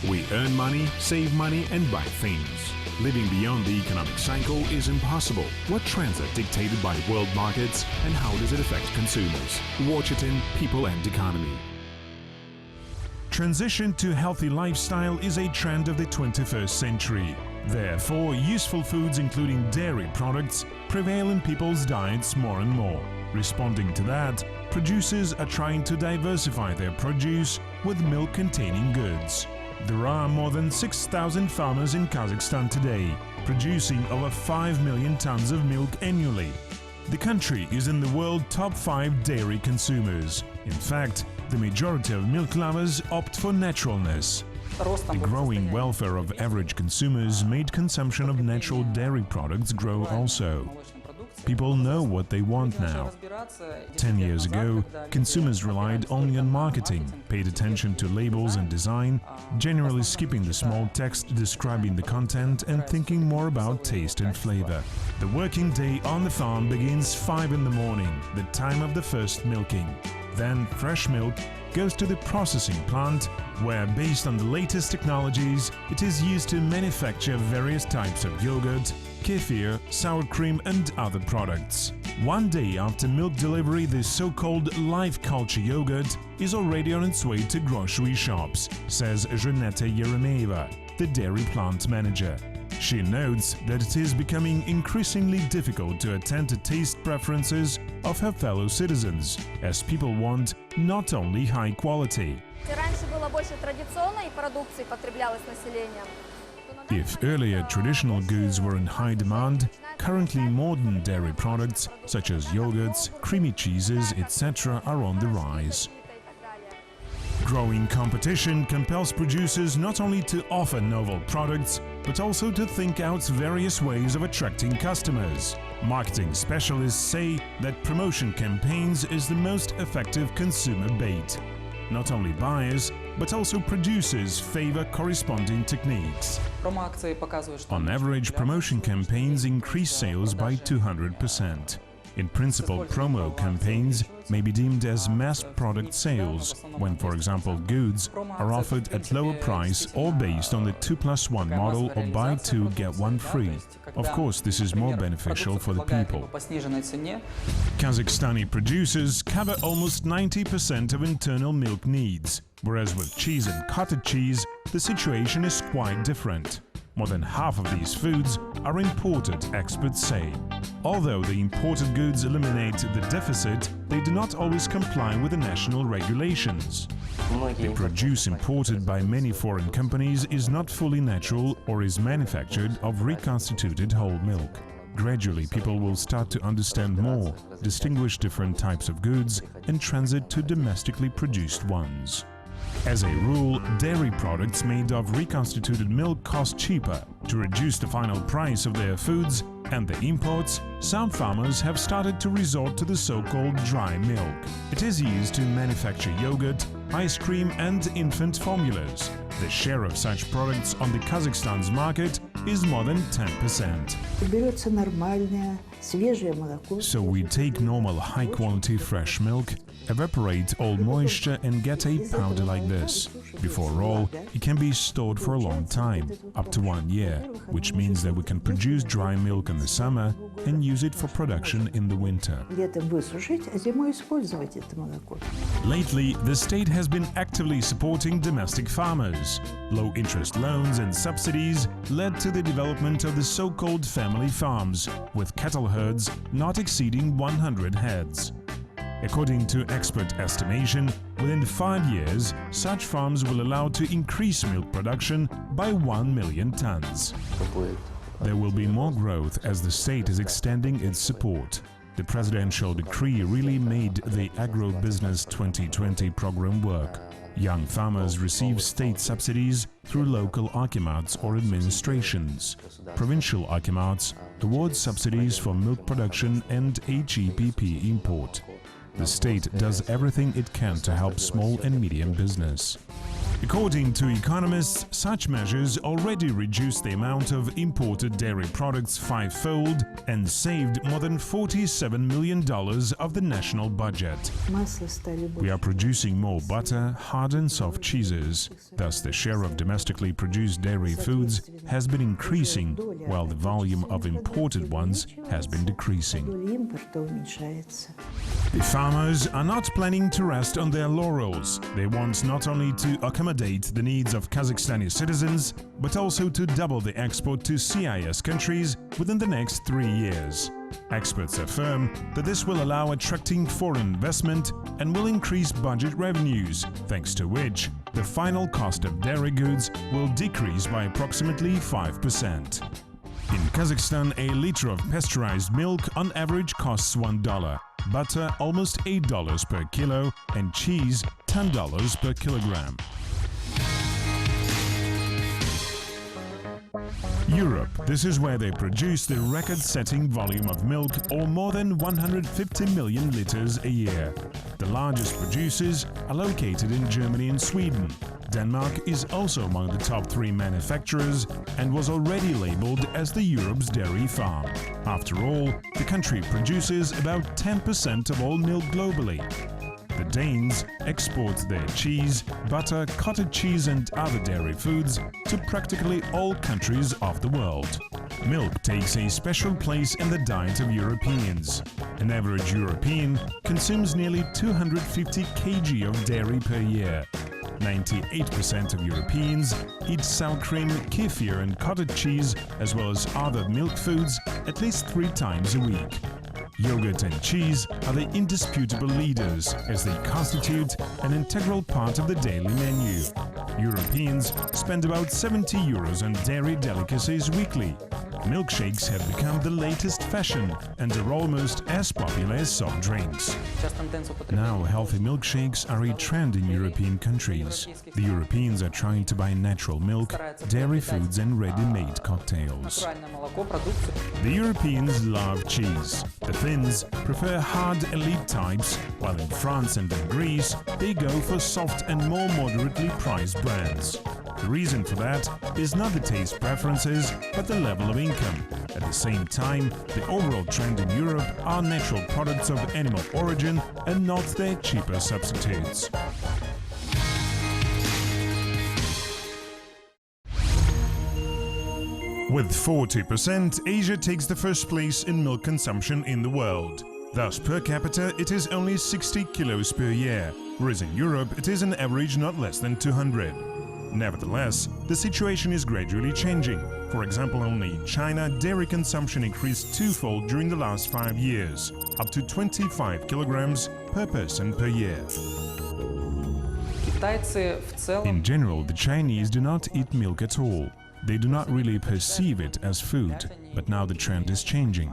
We earn money, save money and buy things. Living beyond the economic cycle is impossible. What trends are dictated by world markets and how does it affect consumers? Watch it in People and Economy. Transition to healthy lifestyle is a trend of the 21st century. Therefore, useful foods including dairy products prevail in people's diets more and more. Responding to that, producers are trying to diversify their produce with milk-containing goods. There are more than 6,000 farmers in Kazakhstan today, producing over 5 million tons of milk annually. The country is in the world top 5 dairy consumers. In fact, the majority of milk lovers opt for naturalness. The growing welfare of average consumers made consumption of natural dairy products grow also. People know what they want now. 10 years ago, consumers relied only on marketing, paid attention to labels and design, generally skipping the small text describing the content and thinking more about taste and flavor. The working day on the farm begins 5 in the morning, the time of the first milking. Then fresh milk goes to the processing plant, where, based on the latest technologies, it is used to manufacture various types of yogurt, kefir, sour cream and other products. One day after milk delivery, the so-called live culture yogurt is already on its way to grocery shops, says Zheneta Yeremeva, the dairy plant manager. She notes that it is becoming increasingly difficult to attend to taste preferences of her fellow citizens, as people want not only high quality. If earlier traditional goods were in high demand, currently modern dairy products such as yogurts, creamy cheeses, etc. are on the rise. Growing competition compels producers not only to offer novel products, but also to think out various ways of attracting customers. Marketing specialists say that promotion campaigns is the most effective consumer bait. Not only buyers, but also producers favor corresponding techniques. On average, promotion campaigns increase sales by 200%. In principle, promo campaigns may be deemed as mass product sales, when, for example, goods are offered at lower price or based on the 2+1 model or buy 2 get 1 free. Of course, this is more beneficial for the people. Kazakhstani producers cover almost 90% of internal milk needs, whereas with cheese and cottage cheese, the situation is quite different. More than half of these foods are imported, experts say. Although the imported goods eliminate the deficit, they do not always comply with the national regulations. The produce imported by many foreign companies is not fully natural or is manufactured of reconstituted whole milk. Gradually, people will start to understand more, distinguish different types of goods, and transit to domestically produced ones. As a rule, dairy products made of reconstituted milk cost cheaper. To reduce the final price of their foods and the imports, some farmers have started to resort to the so-called dry milk. It is used to manufacture yogurt, ice cream and infant formulas. The share of such products on the Kazakhstan's market is more than 10%. So we take normal high-quality fresh milk, evaporate all moisture and get a powder like this. Before all, it can be stored for a long time, up to 1 year, which means that we can produce dry milk in the summer and use it for production in the winter. Lately, the state has been actively supporting domestic farmers. Low-interest loans and subsidies led to the development of the so-called family farms, with cattle herds not exceeding 100 heads. According to expert estimation, within 5 years, such farms will allow to increase milk production by 1 million tons. There will be more growth as the state is extending its support. The presidential decree really made the Agro-Business 2020 program work. Young farmers receive state subsidies through local akimats or administrations. Provincial akimats award subsidies for milk production and HEPP import. The state does everything it can to help small and medium business. According to economists, such measures already reduced the amount of imported dairy products fivefold and saved more than $47 million of the national budget. We are producing more butter, hard and soft cheeses. Thus, the share of domestically produced dairy foods has been increasing, while the volume of imported ones has been decreasing. The farmers are not planning to rest on their laurels. They want not only to accommodate the needs of Kazakhstani citizens, but also to double the export to CIS countries within the next 3 years. Experts affirm that this will allow attracting foreign investment and will increase budget revenues, thanks to which the final cost of dairy goods will decrease by approximately 5%. In Kazakhstan, a liter of pasteurized milk on average costs $1, butter almost $8 per kilo, and cheese $10 per kilogram. Europe, this is where they produce the record-setting volume of milk, or more than 150 million liters a year. The largest producers are located in Germany and Sweden. Denmark is also among the top 3 manufacturers and was already labeled as the Europe's dairy farm. After all, the country produces about 10% of all milk globally. The Danes export their cheese, butter, cottage cheese and other dairy foods to practically all countries of the world. Milk takes a special place in the diet of Europeans. An average European consumes nearly 250 kg of dairy per year. 98% of Europeans eat sour cream, kefir and cottage cheese, as well as other milk foods, at least 3 times a week. Yogurt and cheese are the indisputable leaders, as they constitute an integral part of the daily menu. Europeans spend about €70 on dairy delicacies weekly. Milkshakes have become the latest fashion and are almost as popular as soft drinks. Now, healthy milkshakes are a trend in European countries. The Europeans are trying to buy natural milk, dairy foods and ready-made cocktails. The Europeans love cheese. The Finns prefer hard elite types, while in France and in Greece they go for soft and more moderately priced brands. The reason for that is not the taste preferences, but the level of income. At the same time, the overall trend in Europe are natural products of animal origin and not their cheaper substitutes. With 40%, Asia takes the first place in milk consumption in the world. Thus, per capita, it is only 60 kilos per year, whereas in Europe it is an average not less than 200. Nevertheless, the situation is gradually changing. For example, only in China, dairy consumption increased twofold during the last 5 years, up to 25 kilograms per person per year. In general, the Chinese do not eat milk at all. They do not really perceive it as food, but now the trend is changing.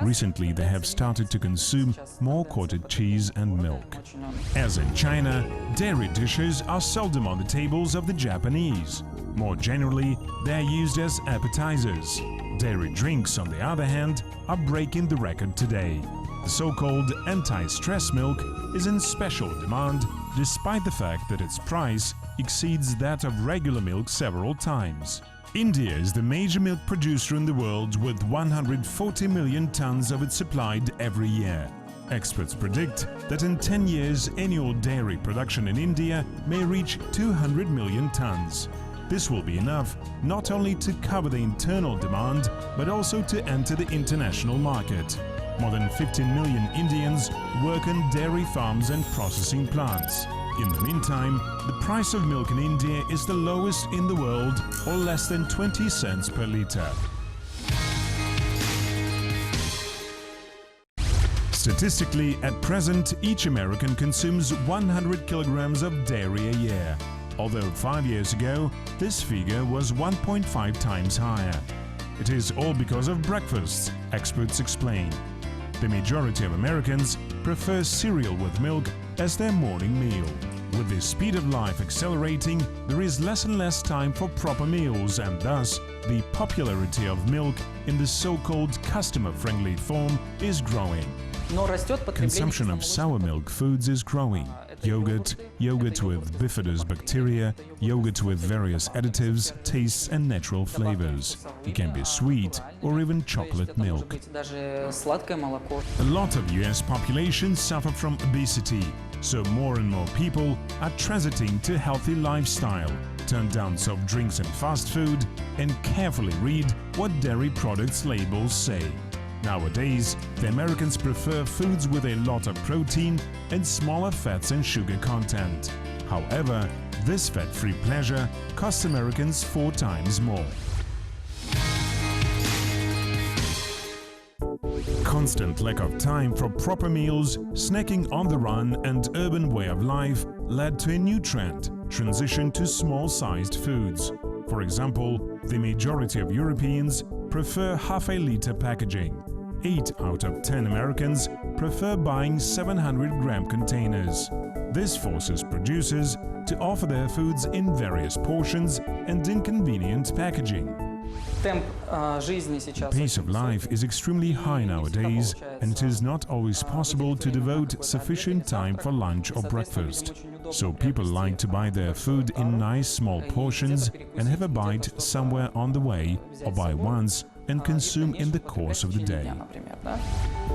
Recently, they have started to consume more cottage cheese and milk. As in China, dairy dishes are seldom on the tables of the Japanese. More generally, they are used as appetizers. Dairy drinks, on the other hand, are breaking the record today. The so-called anti-stress milk is in special demand, despite the fact that its price exceeds that of regular milk several times. India is the major milk producer in the world, with 140 million tons of it supplied every year. Experts predict that in 10 years, annual dairy production in India may reach 200 million tons. This will be enough not only to cover the internal demand, but also to enter the international market. More than 15 million Indians work on dairy farms and processing plants. In the meantime, the price of milk in India is the lowest in the world, or less than 20 cents per liter. Statistically, at present, each American consumes 100 kilograms of dairy a year, although 5 years ago, this figure was 1.5 times higher. It is all because of breakfasts, experts explain. The majority of Americans prefer cereal with milk as their morning meal. With the speed of life accelerating, there is less and less time for proper meals, and thus the popularity of milk in the so-called customer-friendly form is growing. Consumption of sour milk foods is growing. yogurt, yogurt with bifidus bacteria, yogurt with various additives, tastes and natural flavors. It can be sweet or even chocolate milk. A lot of US population suffer from obesity, so more and more people are transiting to healthy lifestyle, turn down soft drinks and fast food, and carefully read what dairy products labels say. Nowadays, the Americans prefer foods with a lot of protein and smaller fats and sugar content. However, this fat-free pleasure costs Americans 4 times more. Constant lack of time for proper meals, snacking on the run and urban way of life led to a new trend, transition to small-sized foods. For example, the majority of Europeans prefer half-a-liter packaging. 8 out of 10 Americans prefer buying 700-gram containers. This forces producers to offer their foods in various portions and inconvenient packaging. The pace of life is extremely high nowadays, and it is not always possible to devote sufficient time for lunch or breakfast. So people like to buy their food in nice small portions and have a bite somewhere on the way or buy once and consume in the course of the day.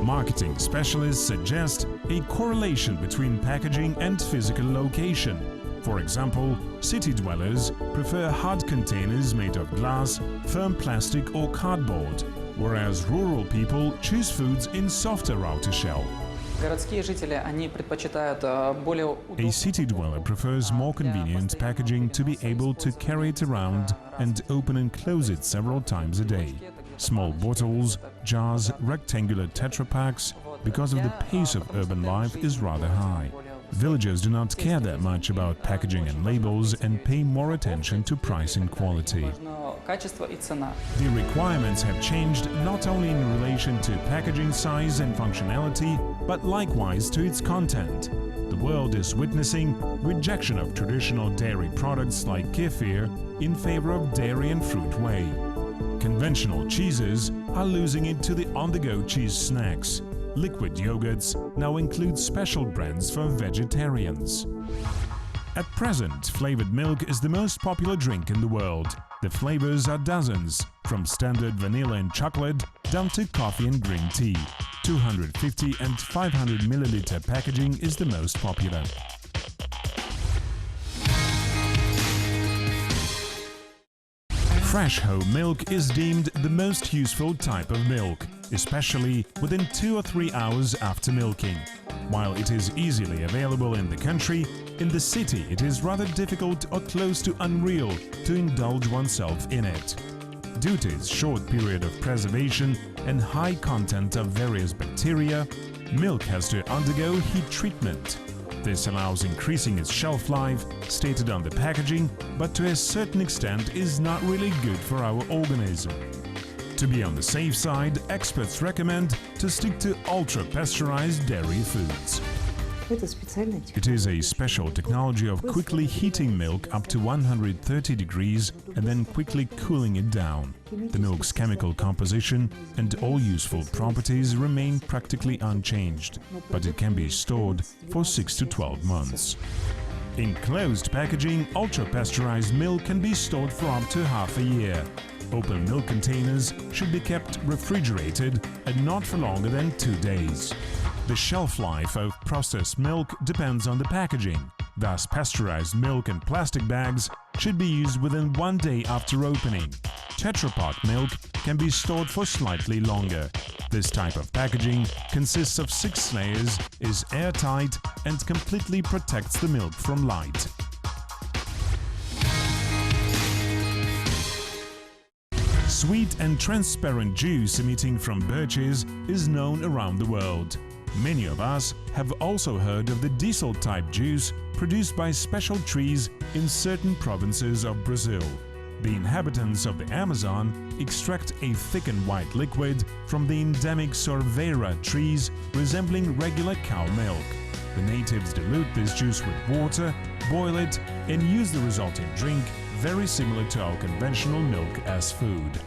Marketing specialists suggest a correlation between packaging and physical location. For example, city dwellers prefer hard containers made of glass, firm plastic or cardboard, whereas rural people choose foods in softer outer shell. A city dweller prefers more convenient packaging to be able to carry it around and open and close it several times a day. Small bottles, jars, rectangular Tetra Paks, because of the pace of urban life is rather high. Villagers do not care that much about packaging and labels and pay more attention to price and quality. The requirements have changed not only in relation to packaging size and functionality, but likewise to its content. The world is witnessing rejection of traditional dairy products like kefir in favor of dairy and fruit whey. Conventional cheeses are losing it to the on-the-go cheese snacks. Liquid yogurts now include special brands for vegetarians. At present, flavored milk is the most popular drink in the world. The flavors are dozens, from standard vanilla and chocolate down to coffee and green tea. 250 and 500 milliliter packaging is the most popular. Fresh whole milk is deemed the most useful type of milk, especially within 2 or 3 hours after milking. While it is easily available in the country, in the city it is rather difficult or close to unreal to indulge oneself in it. Due to its short period of preservation and high content of various bacteria, milk has to undergo heat treatment. This allows increasing its shelf life, stated on the packaging, but to a certain extent is not really good for our organism. To be on the safe side, experts recommend to stick to ultra-pasteurized dairy foods. It is a special technology of quickly heating milk up to 130 degrees and then quickly cooling it down. The milk's chemical composition and all useful properties remain practically unchanged, but it can be stored for 6 to 12 months. In closed packaging, ultra-pasteurized milk can be stored for up to half a year. Open milk containers should be kept refrigerated and not for longer than 2 days. The shelf life of processed milk depends on the packaging. Thus, pasteurized milk in plastic bags should be used within 1 day after opening. Tetra Pak milk can be stored for slightly longer. This type of packaging consists of 6 layers, is airtight and completely protects the milk from light. Sweet and transparent juice emitting from birches is known around the world. Many of us have also heard of the diesel-type juice produced by special trees in certain provinces of Brazil. The inhabitants of the Amazon extract a thick and white liquid from the endemic Sorveira trees resembling regular cow milk. The natives dilute this juice with water, boil it and use the resulting drink very similar to our conventional milk as food.